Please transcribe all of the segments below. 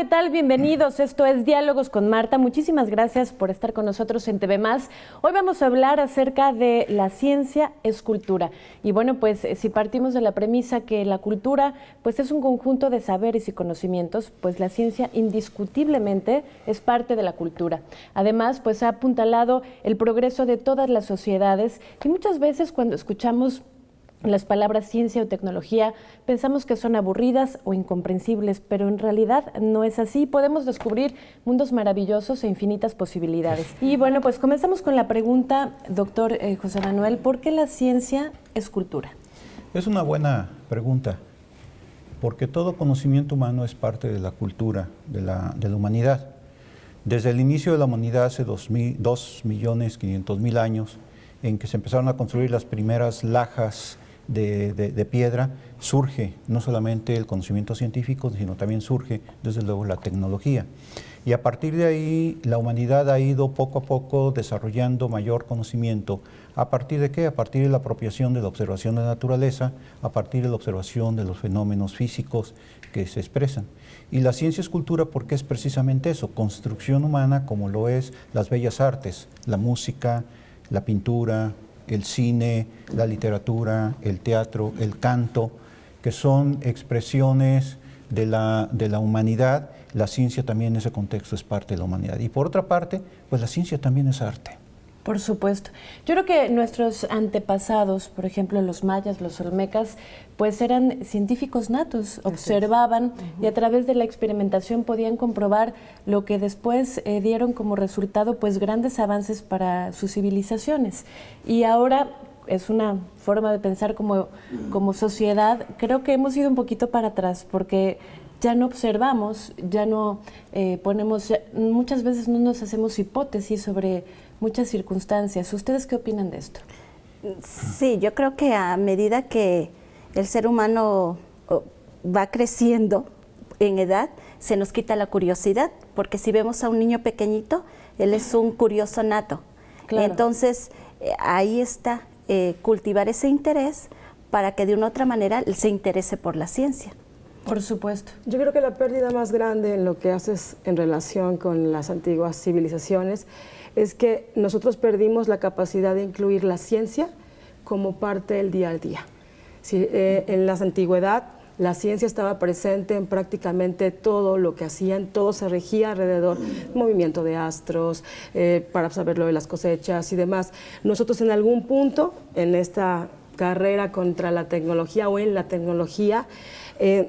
¿qué tal? Bienvenidos. Esto es Diálogos con Marta. Muchísimas gracias por estar con nosotros en TV+. Hoy vamos a hablar acerca de la ciencia es cultura. Y bueno, pues si partimos de la premisa que la cultura pues es un conjunto de saberes y conocimientos, pues la ciencia indiscutiblemente es parte de la cultura. Además, pues ha apuntalado el progreso de todas las sociedades y muchas veces cuando escuchamos las palabras ciencia o tecnología pensamos que son aburridas o incomprensibles, pero en realidad no es así. Podemos descubrir mundos maravillosos e infinitas posibilidades. Y bueno, pues comenzamos con la pregunta, doctor José Manuel, ¿por qué la ciencia es cultura? Es una buena pregunta, porque todo conocimiento humano es parte de la cultura, de la humanidad. Desde el inicio de la humanidad, hace 2.500.000 años, en que se empezaron a construir las primeras lajas de piedra, surge no solamente el conocimiento científico, sino también surge, desde luego, la tecnología. Y a partir de ahí, la humanidad ha ido poco a poco desarrollando mayor conocimiento. ¿A partir de qué? A partir de la apropiación de la observación de la naturaleza, a partir de la observación de los fenómenos físicos que se expresan. Y la ciencia es cultura porque es precisamente eso, construcción humana, como lo es las bellas artes, la música, la pintura, el cine, la literatura, el teatro, el canto, que son expresiones de la humanidad. La ciencia también en ese contexto es parte de la humanidad. Y por otra parte, pues la ciencia también es arte. Por supuesto. Yo creo que nuestros antepasados, por ejemplo los mayas, los olmecas, pues eran científicos natos, observaban y a través de la experimentación podían comprobar lo que después dieron como resultado pues grandes avances para sus civilizaciones. Y ahora es una forma de pensar como sociedad, creo que hemos ido un poquito para atrás porque ya no observamos, ya no muchas veces no nos hacemos hipótesis sobre muchas circunstancias. ¿Ustedes qué opinan de esto? Sí, yo creo que a medida que el ser humano va creciendo en edad, se nos quita la curiosidad, porque si vemos a un niño pequeñito, él es un curioso nato. Claro. Entonces, ahí está, cultivar ese interés para que de una u otra manera se interese por la ciencia. Por supuesto. Yo creo que la pérdida más grande en lo que haces en relación con las antiguas civilizaciones es que nosotros perdimos la capacidad de incluir la ciencia como parte del día a día. Sí, en la antigüedad la ciencia estaba presente en prácticamente todo lo que hacían, todo se regía alrededor del movimiento de astros, para saber lo de las cosechas y demás. Nosotros en algún punto, en esta carrera contra la tecnología o en la tecnología,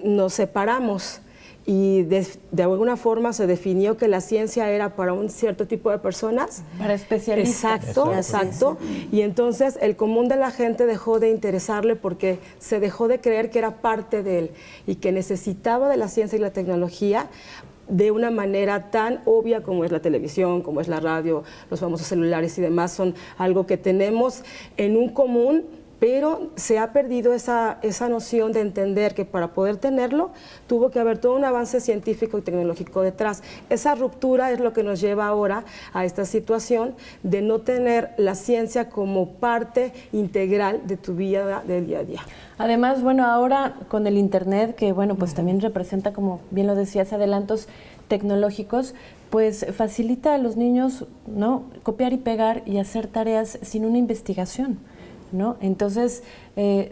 nos separamos y de alguna forma se definió que la ciencia era para un cierto tipo de personas. Para especialistas. Exacto. Y entonces el común de la gente dejó de interesarle porque se dejó de creer que era parte de él y que necesitaba de la ciencia y la tecnología de una manera tan obvia como es la televisión, como es la radio, los famosos celulares y demás, son algo que tenemos en un común, pero se ha perdido esa noción de entender que para poder tenerlo tuvo que haber todo un avance científico y tecnológico detrás. Esa ruptura es lo que nos lleva ahora a esta situación de no tener la ciencia como parte integral de tu vida del día a día. Además, bueno, ahora con el Internet, que bueno, pues también representa, como bien lo decías, adelantos tecnológicos, pues facilita a los niños, ¿no?, copiar y pegar y hacer tareas sin una investigación, ¿no? Entonces,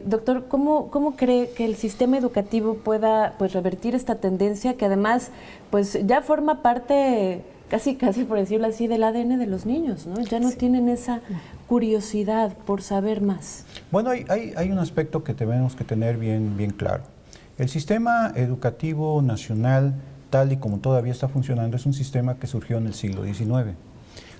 doctor, ¿cómo cree que el sistema educativo pueda pues revertir esta tendencia que además pues ya forma parte, casi por decirlo así, del ADN de los niños, ¿no? Ya no tienen esa curiosidad por saber más. Bueno, hay un aspecto que tenemos que tener bien claro. El sistema educativo nacional, tal y como todavía está funcionando, es un sistema que surgió en el siglo XIX.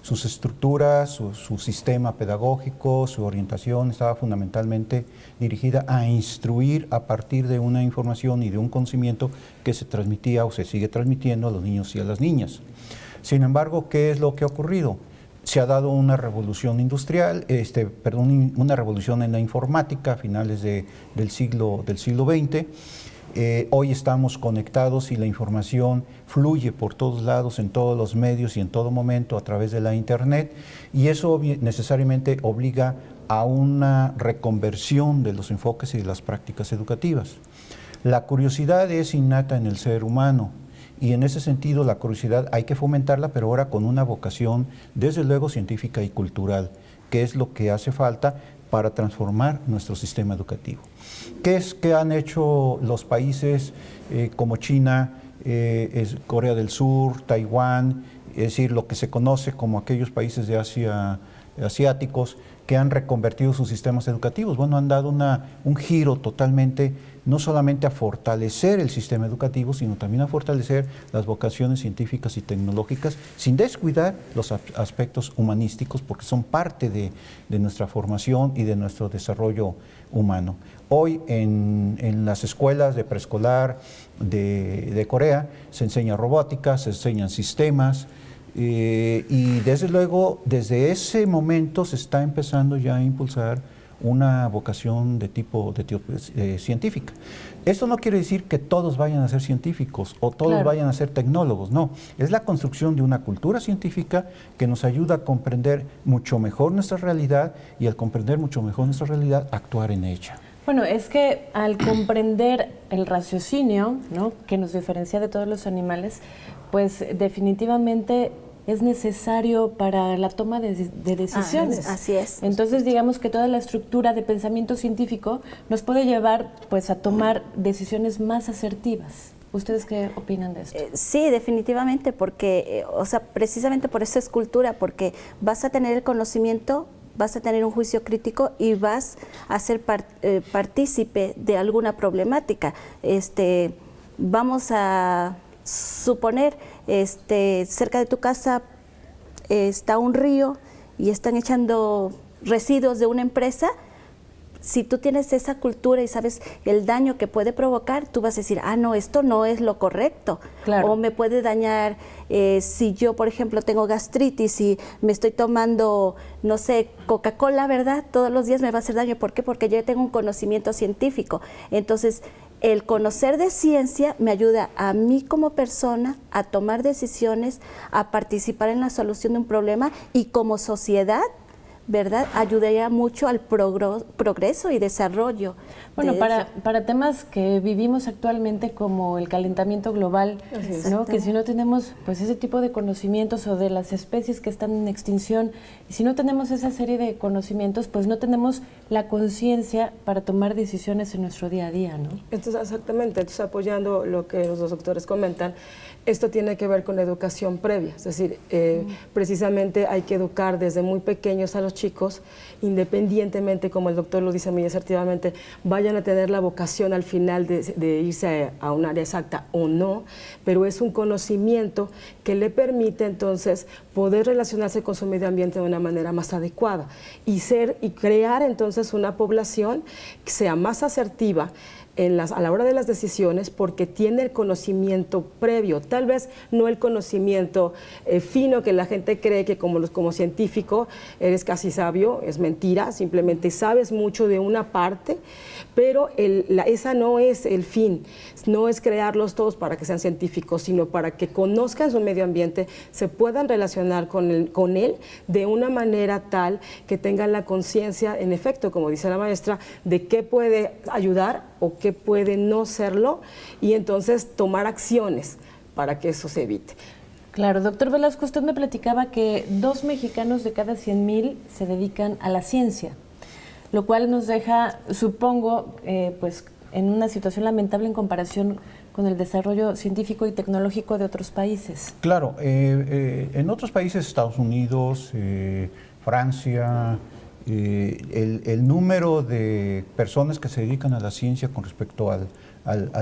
Sus estructuras, su sistema pedagógico, su orientación estaba fundamentalmente dirigida a instruir a partir de una información y de un conocimiento que se transmitía o se sigue transmitiendo a los niños y a las niñas. Sin embargo, ¿qué es lo que ha ocurrido? Se ha dado una revolución industrial, una revolución en la informática a finales del siglo XX. Hoy estamos conectados y la información fluye por todos lados, en todos los medios y en todo momento a través de la Internet, y eso necesariamente obliga a una reconversión de los enfoques y de las prácticas educativas. La curiosidad es innata en el ser humano y en ese sentido la curiosidad hay que fomentarla, pero ahora con una vocación, desde luego, científica y cultural, que es lo que hace falta para transformar nuestro sistema educativo. ¿Qué es que han hecho los países como China, Corea del Sur, Taiwán, es decir, lo que se conoce como aquellos países de Asia asiáticos que han reconvertido sus sistemas educativos? Bueno, han dado un giro totalmente, no solamente a fortalecer el sistema educativo, sino también a fortalecer las vocaciones científicas y tecnológicas, sin descuidar los aspectos humanísticos, porque son parte de nuestra formación y de nuestro desarrollo humano. Hoy en las escuelas de preescolar de Corea se enseña robótica, se enseñan sistemas, y desde luego, desde ese momento se está empezando ya a impulsar una vocación de tipo científica. Esto no quiere decir que todos vayan a ser científicos o todos vayan a ser tecnólogos, no. Es la construcción de una cultura científica que nos ayuda a comprender mucho mejor nuestra realidad y al comprender mucho mejor nuestra realidad, actuar en ella. Bueno, es que al comprender el raciocinio, ¿no?, que nos diferencia de todos los animales, pues definitivamente es necesario para la toma de decisiones. Así es. Entonces, digamos que toda la estructura de pensamiento científico nos puede llevar, pues, a tomar decisiones más asertivas. ¿Ustedes qué opinan de esto? Sí, definitivamente, porque, o sea, precisamente por eso es cultura, porque vas a tener el conocimiento, vas a tener un juicio crítico y vas a ser partícipe de alguna problemática. Vamos a suponer, cerca de tu casa está un río y están echando residuos de una empresa. Si tú tienes esa cultura y sabes el daño que puede provocar, tú vas a decir, ah, no, esto no es lo correcto. Claro. O me puede dañar, si yo, por ejemplo, tengo gastritis y me estoy tomando, no sé, Coca-Cola, ¿verdad? Todos los días me va a hacer daño. ¿Por qué? Porque yo tengo un conocimiento científico. Entonces, el conocer de ciencia me ayuda a mí como persona a tomar decisiones, a participar en la solución de un problema y como sociedad, ¿verdad?, ayudaría mucho al progreso y desarrollo. Bueno, para temas que vivimos actualmente como el calentamiento global, ¿no?, que si no tenemos pues ese tipo de conocimientos o de las especies que están en extinción, y si no tenemos esa serie de conocimientos, pues no tenemos la conciencia para tomar decisiones en nuestro día a día, ¿no? Entonces, exactamente, entonces apoyando lo que los dos doctores comentan, esto tiene que ver con la educación previa, es decir, precisamente hay que educar desde muy pequeños a los chicos, independientemente, como el doctor lo dice muy asertivamente, vayan a tener la vocación al final de irse a un área exacta o no, pero es un conocimiento que le permite entonces poder relacionarse con su medio ambiente de una manera más adecuada y crear entonces una población que sea más asertiva a la hora de las decisiones, porque tiene el conocimiento previo, tal vez no el conocimiento fino que la gente cree que como científico eres casi sabio, es mentira, simplemente sabes mucho de una parte, pero esa no es el fin, no es crearlos todos para que sean científicos, sino para que conozcan su medio ambiente, se puedan relacionar con él de una manera tal que tengan la conciencia, en efecto, como dice la maestra, de qué puede ayudar o qué puede no serlo, y entonces tomar acciones para que eso se evite. Claro, doctor Velasco, usted me platicaba que 2 mexicanos de cada 100,000 se dedican a la ciencia, lo cual nos deja, supongo, pues en una situación lamentable en comparación con el desarrollo científico y tecnológico de otros países. Claro, en otros países, Estados Unidos, Francia, el número de personas que se dedican a la ciencia con respecto a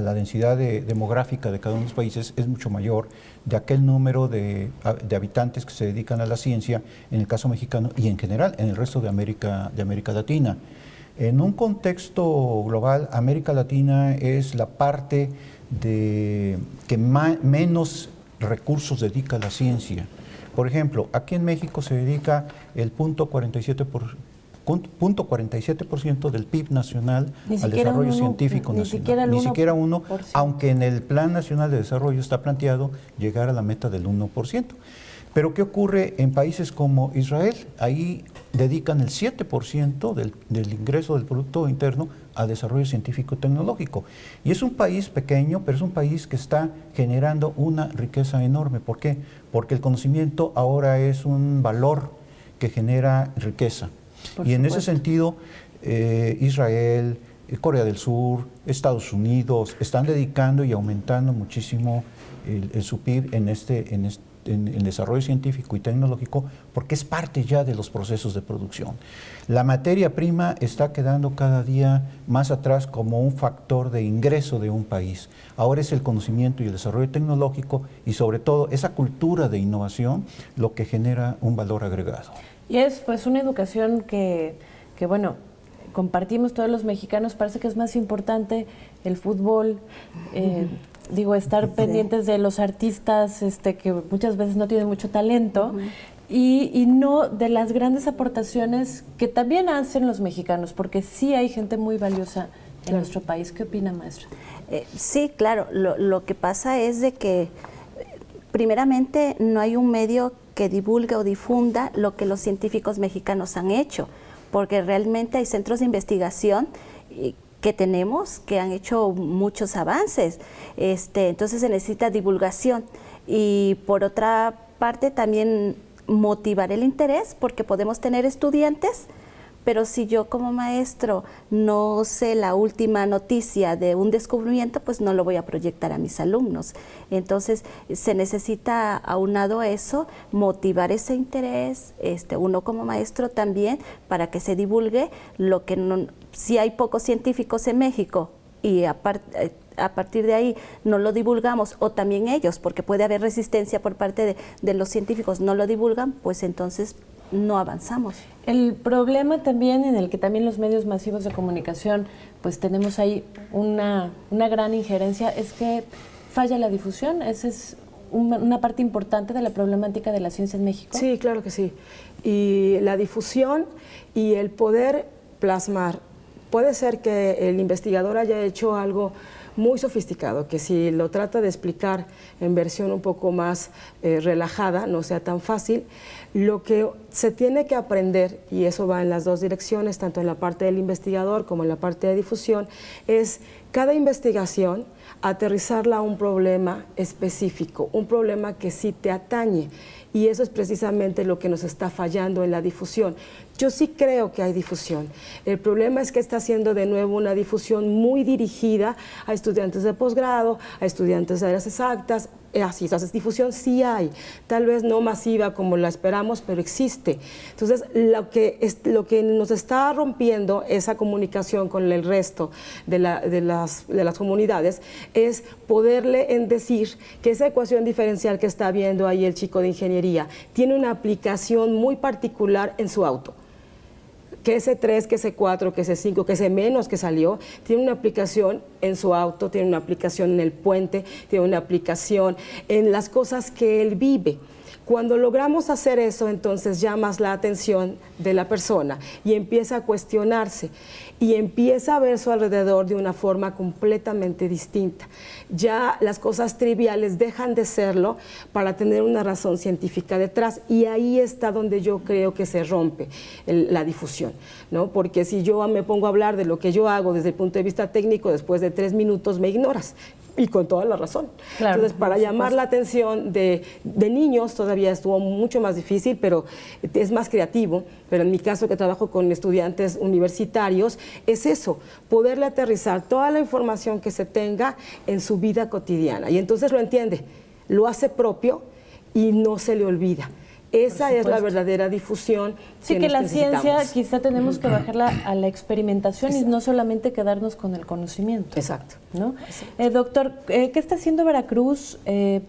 la densidad demográfica de cada uno de los países es mucho mayor de aquel número de habitantes que se dedican a la ciencia en el caso mexicano y en general en el resto de América Latina. En un contexto global, América Latina es la parte que menos recursos dedica a la ciencia. Por ejemplo, aquí en México se dedica el 0.47% del PIB nacional al desarrollo científico nacional. Ni siquiera uno, aunque en el Plan Nacional de Desarrollo está planteado llegar a la meta del 1%. Pero ¿qué ocurre en países como Israel? Ahí dedican el 7% del ingreso del Producto Interno a desarrollo científico y tecnológico. Y es un país pequeño, pero es un país que está generando una riqueza enorme. ¿Por qué? Porque el conocimiento ahora es un valor que genera riqueza. Y en ese sentido, Israel, Corea del Sur, Estados Unidos están dedicando y aumentando muchísimo su PIB en el desarrollo científico y tecnológico, porque es parte ya de los procesos de producción. La materia prima está quedando cada día más atrás como un factor de ingreso de un país. Ahora es el conocimiento y el desarrollo tecnológico y sobre todo esa cultura de innovación lo que genera un valor agregado. Y es pues una educación que bueno, compartimos todos los mexicanos. Parece que es más importante el fútbol, estar pendientes de los artistas que muchas veces no tienen mucho talento, y no de las grandes aportaciones que también hacen los mexicanos, porque sí hay gente muy valiosa en nuestro país. ¿Qué opina, maestra? Sí, claro. Lo que pasa es de que primeramente no hay un medio que divulgue o difunda lo que los científicos mexicanos han hecho, porque realmente hay centros de investigación que tenemos que han hecho muchos avances, entonces se necesita divulgación. Y por otra parte también motivar el interés, porque podemos tener estudiantes, pero si yo como maestro no sé la última noticia de un descubrimiento, pues no lo voy a proyectar a mis alumnos. Entonces se necesita, aunado a eso, motivar ese interés, uno como maestro también, para que se divulgue lo que no, si hay pocos científicos en México y a partir de ahí no lo divulgamos, o también ellos, porque puede haber resistencia por parte de los científicos, no lo divulgan, pues entonces no avanzamos. El problema también, en el que también los medios masivos de comunicación pues tenemos ahí una gran injerencia, es que falla la difusión. Esa es una parte importante de la problemática de la ciencia en México. Sí, claro que sí. Y la difusión y el poder plasmar. Puede ser que el investigador haya hecho algo muy sofisticado, que si lo trata de explicar en versión un poco más relajada, no sea tan fácil. Lo que se tiene que aprender, y eso va en las dos direcciones, tanto en la parte del investigador como en la parte de difusión, es cada investigación aterrizarla a un problema específico, un problema que sí te atañe. Y eso es precisamente lo que nos está fallando en la difusión. Yo sí creo que hay difusión. El problema es que está haciendo de nuevo una difusión muy dirigida a estudiantes de posgrado, a estudiantes de áreas exactas. Así, entonces difusión sí hay, tal vez no masiva como la esperamos, pero existe. Entonces lo que nos está rompiendo esa comunicación con el resto de las comunidades es poderle decir que esa ecuación diferencial que está viendo ahí el chico de ingeniería tiene una aplicación muy particular en su auto. Que ese 3, que ese 4, que ese 5, que ese menos que salió, tiene una aplicación en su auto, tiene una aplicación en el puente, tiene una aplicación en las cosas que él vive. Cuando logramos hacer eso, entonces llamas la atención de la persona y empieza a cuestionarse y empieza a ver su alrededor de una forma completamente distinta. Ya las cosas triviales dejan de serlo para tener una razón científica detrás, y ahí está donde yo creo que se rompe la difusión, ¿no? Porque si yo me pongo a hablar de lo que yo hago desde el punto de vista técnico, después de 3 minutos me ignoras. Y con toda la razón. Claro, entonces, para llamar la atención de niños todavía estuvo mucho más difícil, pero es más creativo. Pero en mi caso, que trabajo con estudiantes universitarios, es eso, poderle aterrizar toda la información que se tenga en su vida cotidiana. Y entonces lo entiende, lo hace propio y no se le olvida. Esa es la verdadera difusión. Sí, que la ciencia quizá tenemos que bajarla a la experimentación. Exacto. Y no solamente quedarnos con el conocimiento. Exacto. ¿No? Exacto. Doctor, ¿qué está haciendo Veracruz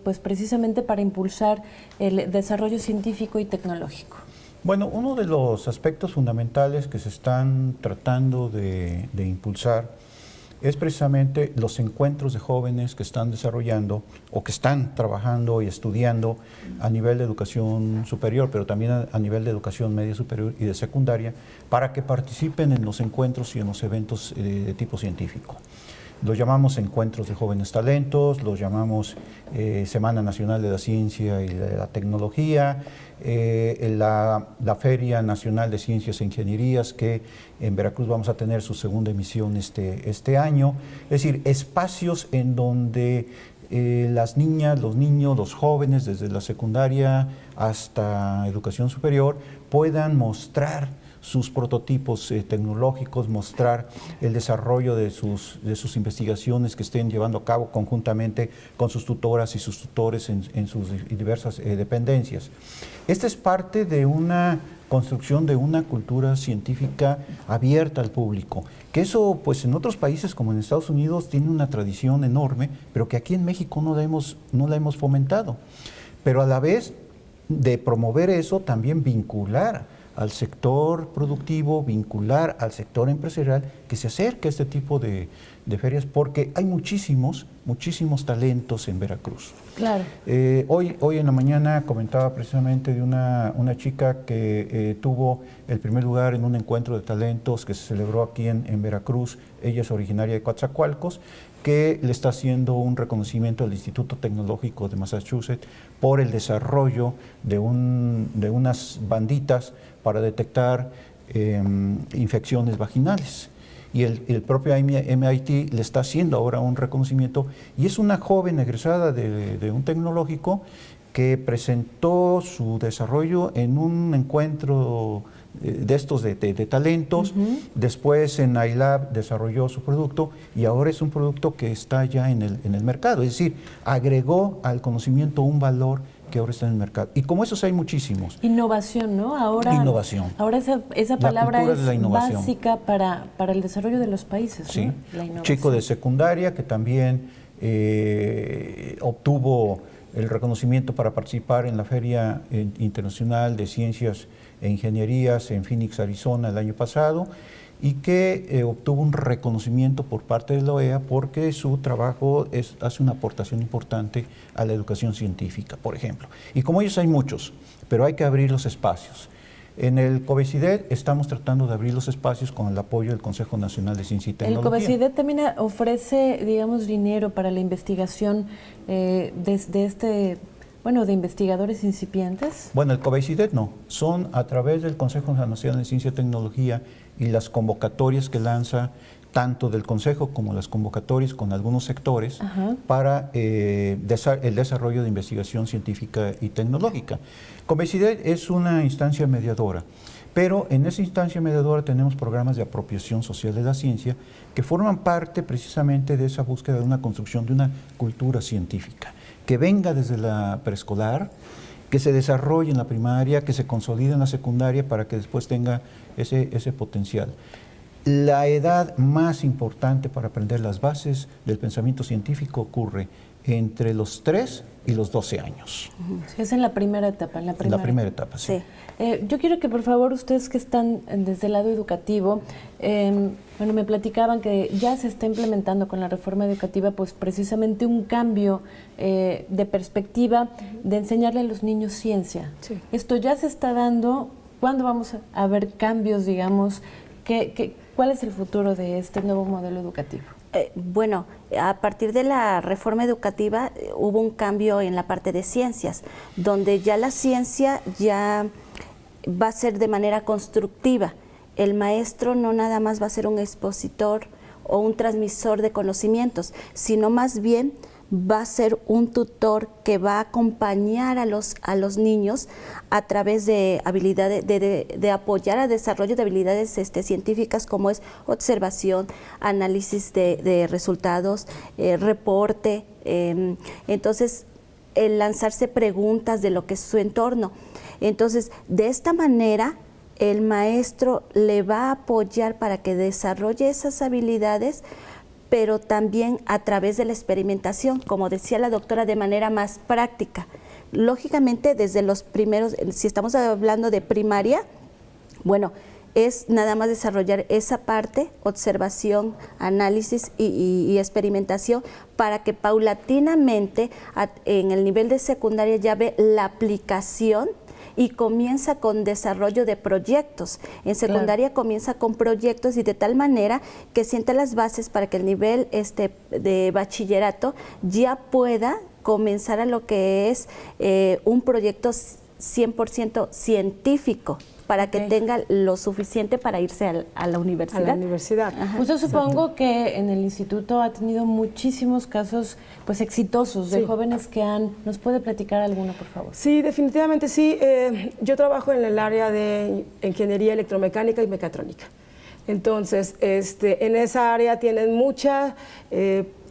pues precisamente para impulsar el desarrollo científico y tecnológico? Bueno, uno de los aspectos fundamentales que se están tratando de impulsar es precisamente los encuentros de jóvenes que están desarrollando o que están trabajando y estudiando a nivel de educación superior, pero también a nivel de educación media superior y de secundaria, para que participen en los encuentros y en los eventos de tipo científico. Los llamamos Encuentros de Jóvenes Talentos, los llamamos Semana Nacional de la Ciencia y de la Tecnología, la Feria Nacional de Ciencias e Ingenierías, que en Veracruz vamos a tener su segunda emisión este año. Es decir, espacios en donde las niñas, los niños, los jóvenes, desde la secundaria hasta educación superior, puedan mostrar sus prototipos tecnológicos, mostrar el desarrollo de sus investigaciones que estén llevando a cabo conjuntamente con sus tutoras y sus tutores en sus diversas dependencias. Esta es parte de una construcción de una cultura científica abierta al público, que eso pues en otros países como en Estados Unidos tiene una tradición enorme, pero que aquí en México no la hemos fomentado. Pero a la vez de promover eso, también vincular al sector productivo, vincular al sector empresarial que se acerque a este tipo de ferias, porque hay muchísimos talentos en Veracruz. Claro. Hoy en la mañana comentaba precisamente de una chica que tuvo el primer lugar en un encuentro de talentos que se celebró aquí en Veracruz. Ella es originaria de Coatzacoalcos, que le está haciendo un reconocimiento al Instituto Tecnológico de Massachusetts por el desarrollo de unas banditas para detectar infecciones vaginales. Y el propio MIT le está haciendo ahora un reconocimiento, y es una joven egresada de un tecnológico que presentó su desarrollo en un encuentro de estos de talentos. Después en iLab desarrolló su producto y ahora es un producto que está ya en el mercado, es decir, agregó al conocimiento un valor que ahora está en el mercado. Y como esos hay muchísimos. Innovación, ¿no? Ahora, innovación. Ahora esa palabra es innovación. básica para el desarrollo de los países, ¿no? Sí. La innovación. Chico de secundaria que también obtuvo el reconocimiento para participar en la Feria Internacional de Ciencias e Ingenierías en Phoenix, Arizona, el año pasado, y que obtuvo un reconocimiento por parte de la OEA porque su trabajo hace una aportación importante a la educación científica, por ejemplo. Y como ellos hay muchos, pero hay que abrir los espacios. En el COBECIDET estamos tratando de abrir los espacios con el apoyo del Consejo Nacional de Ciencia y Tecnología. El COBECIDET también ofrece, digamos, dinero para la investigación de investigadores incipientes. Bueno, el COBECIDET no, son a través del Consejo Nacional de Ciencia y Tecnología y las convocatorias que lanza tanto del Consejo como las convocatorias con algunos sectores para el desarrollo de investigación científica y tecnológica. COBECIDET es una instancia mediadora, pero en esa instancia mediadora tenemos programas de apropiación social de la ciencia que forman parte precisamente de esa búsqueda de una construcción de una cultura científica, que venga desde la preescolar, que se desarrolle en la primaria, que se consolide en la secundaria para que después tenga ese potencial. La edad más importante para aprender las bases del pensamiento científico ocurre entre los 3 y los 12 años. Es en la primera etapa. En la primera etapa, sí. Yo quiero que por favor ustedes que están desde el lado educativo, me platicaban que ya se está implementando con la reforma educativa pues precisamente un cambio de perspectiva de enseñarle a los niños ciencia. Sí. Esto ya se está dando. ¿Cuándo vamos a ver cambios, digamos? ¿Cuál es el futuro de este nuevo modelo educativo? Bueno, a partir de la reforma educativa hubo un cambio en la parte de ciencias, donde ya la ciencia ya va a ser de manera constructiva. El maestro no nada más va a ser un expositor o un transmisor de conocimientos, sino más bien va a ser un tutor que va a acompañar a los niños a través de habilidades, de apoyar al desarrollo de habilidades científicas como es observación, análisis de resultados, reporte, entonces el lanzarse preguntas de lo que es su entorno. Entonces, de esta manera, el maestro le va a apoyar para que desarrolle esas habilidades, pero también a través de la experimentación, como decía la doctora, de manera más práctica. Lógicamente, desde los primeros, si estamos hablando de primaria, bueno, es nada más desarrollar esa parte, observación, análisis y experimentación, para que paulatinamente en el nivel de secundaria ya ve la aplicación y comienza con desarrollo de proyectos. En secundaria comienza con proyectos y de tal manera que siente las bases para que el nivel de bachillerato ya pueda comenzar a lo que es un proyecto 100% científico, para que tenga lo suficiente para irse a la universidad. A la universidad. Pues yo supongo que en el instituto ha tenido muchísimos casos pues exitosos de jóvenes que ¿nos puede platicar alguno, por favor? Sí, definitivamente sí. Yo trabajo en el área de ingeniería electromecánica y mecatrónica. Entonces, en esa área tienen mucha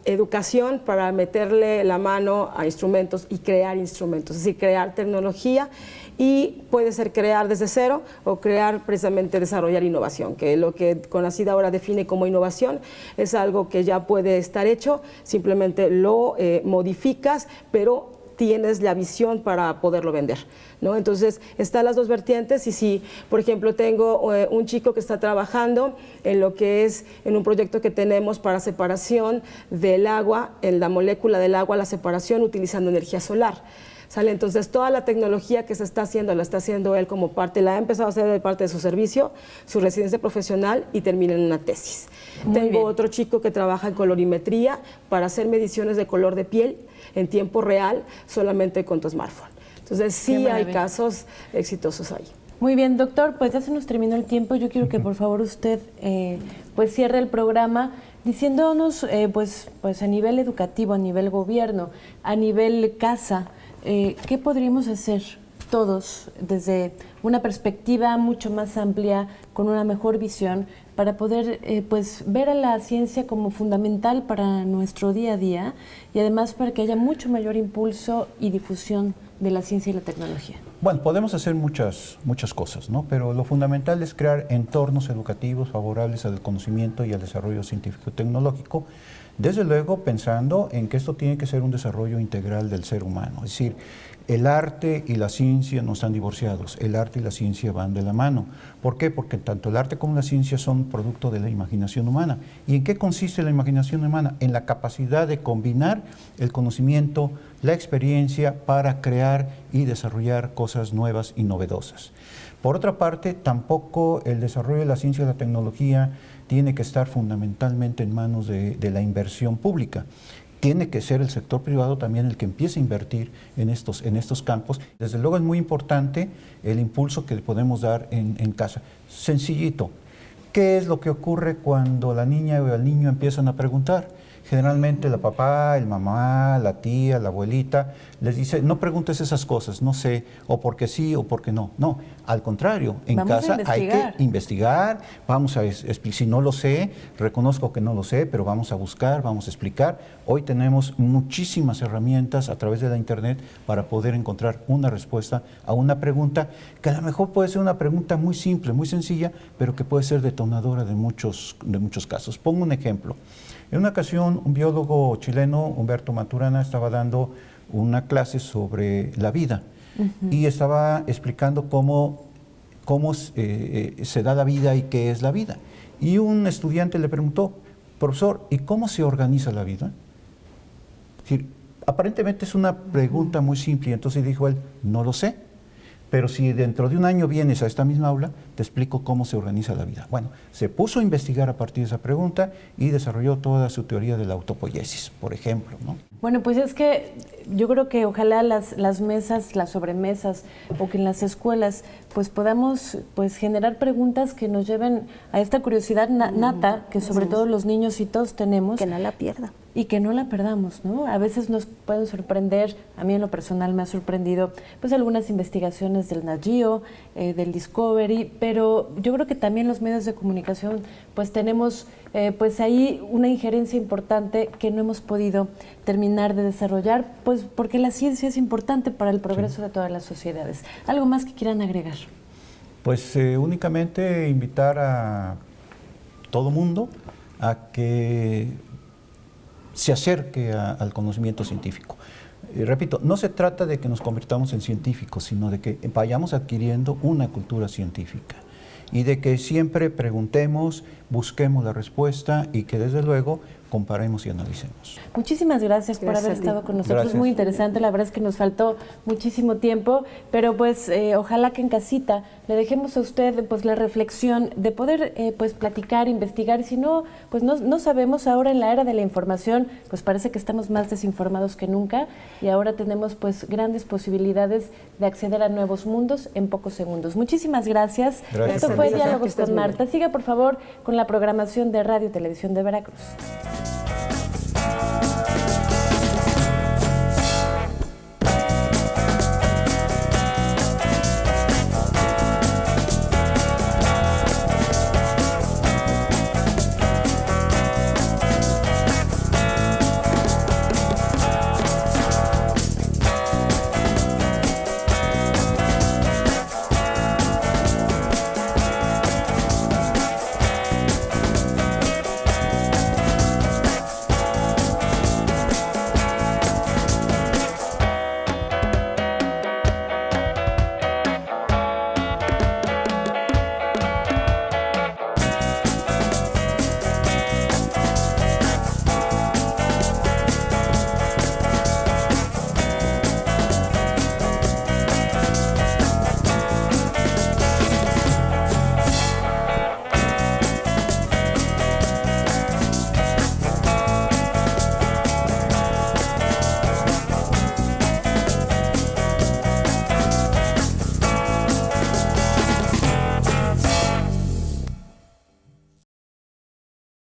educación para meterle la mano a instrumentos y crear instrumentos, es decir, crear tecnología, y puede ser crear desde cero o crear precisamente desarrollar innovación, que lo que CONACYT ahora define como innovación es algo que ya puede estar hecho, simplemente lo modificas, pero tienes la visión para poderlo vender, ¿no? Entonces, están las dos vertientes, y si, por ejemplo, tengo un chico que está trabajando en lo que es, en un proyecto que tenemos para separación del agua, en la molécula del agua, la separación utilizando energía solar. ¿Sale? Entonces, toda la tecnología que se está haciendo, la está haciendo él como parte, la ha empezado a hacer de parte de su servicio, su residencia profesional, y termina en una tesis. Tengo otro chico que trabaja en colorimetría para hacer mediciones de color de piel en tiempo real, solamente con tu smartphone. Entonces, sí hay casos exitosos ahí. Muy bien, doctor, pues ya se nos terminó el tiempo. Yo quiero que por favor usted pues cierre el programa diciéndonos pues a nivel educativo, a nivel gobierno, a nivel casa, ¿qué podríamos hacer todos desde una perspectiva mucho más amplia, con una mejor visión, para poder pues ver a la ciencia como fundamental para nuestro día a día, y además para que haya mucho mayor impulso y difusión de la ciencia y la tecnología? Bueno, podemos hacer muchas cosas, ¿no? Pero lo fundamental es crear entornos educativos favorables al conocimiento y al desarrollo científico-tecnológico, desde luego pensando en que esto tiene que ser un desarrollo integral del ser humano. Es decir, el arte y la ciencia no están divorciados, el arte y la ciencia van de la mano. ¿Por qué? Porque tanto el arte como la ciencia son producto de la imaginación humana. ¿Y en qué consiste la imaginación humana? En la capacidad de combinar el conocimiento, la experiencia para crear y desarrollar cosas nuevas y novedosas. Por otra parte, tampoco el desarrollo de la ciencia y la tecnología tiene que estar fundamentalmente en manos de la inversión pública. Tiene que ser el sector privado también el que empiece a invertir en estos campos. Desde luego es muy importante el impulso que le podemos dar en casa. Sencillito, ¿qué es lo que ocurre cuando la niña o el niño empiezan a preguntar? Generalmente la papá, el mamá, la tía, la abuelita les dice, no preguntes esas cosas, no sé, o porque sí o porque no. No, al contrario, en casa hay que investigar, vamos a si no lo sé, reconozco que no lo sé, pero vamos a buscar, vamos a explicar. Hoy tenemos muchísimas herramientas a través de la internet para poder encontrar una respuesta a una pregunta que a lo mejor puede ser una pregunta muy simple, muy sencilla, pero que puede ser detonadora de muchos casos. Pongo un ejemplo. En una ocasión, un biólogo chileno, Humberto Maturana, estaba dando una clase sobre la vida y estaba explicando cómo se da la vida y qué es la vida. Y un estudiante le preguntó, profesor, ¿y cómo se organiza la vida? Es decir, aparentemente es una pregunta muy simple, y entonces dijo él, no lo sé. Pero si dentro de un año vienes a esta misma aula, te explico cómo se organiza la vida. Bueno, se puso a investigar a partir de esa pregunta y desarrolló toda su teoría de la autopoiesis, por ejemplo, ¿no? Bueno, pues es que yo creo que ojalá las mesas, las sobremesas, o que en las escuelas pues podamos pues generar preguntas que nos lleven a esta curiosidad nata que sobre todo los niños y todos tenemos. Que no la pierda. Y que no la perdamos, ¿no? A veces nos pueden sorprender, a mí en lo personal me ha sorprendido pues algunas investigaciones del Nat Geo, del Discovery, pero yo creo que también los medios de comunicación pues tenemos pues ahí una injerencia importante que no hemos podido terminar de desarrollar, pues porque la ciencia es importante para el progreso de todas las sociedades. ¿Algo más que quieran agregar? Pues únicamente invitar a todo mundo a que se acerque al conocimiento científico. Repito, no se trata de que nos convirtamos en científicos, sino de que vayamos adquiriendo una cultura científica. y de que siempre preguntemos, busquemos la respuesta y que desde luego comparemos y analicemos. Muchísimas gracias por haber estado con nosotros. Gracias. Muy interesante, la verdad es que nos faltó muchísimo tiempo, pero pues ojalá que en casita le dejemos a usted pues la reflexión de poder pues platicar, investigar, y si no, pues no sabemos. Ahora en la era de la información, pues parece que estamos más desinformados que nunca, y ahora tenemos pues grandes posibilidades de acceder a nuevos mundos en pocos segundos. Muchísimas gracias. Esto fue Diálogos con Marta. Siga por favor con la programación de Radio y Televisión de Veracruz.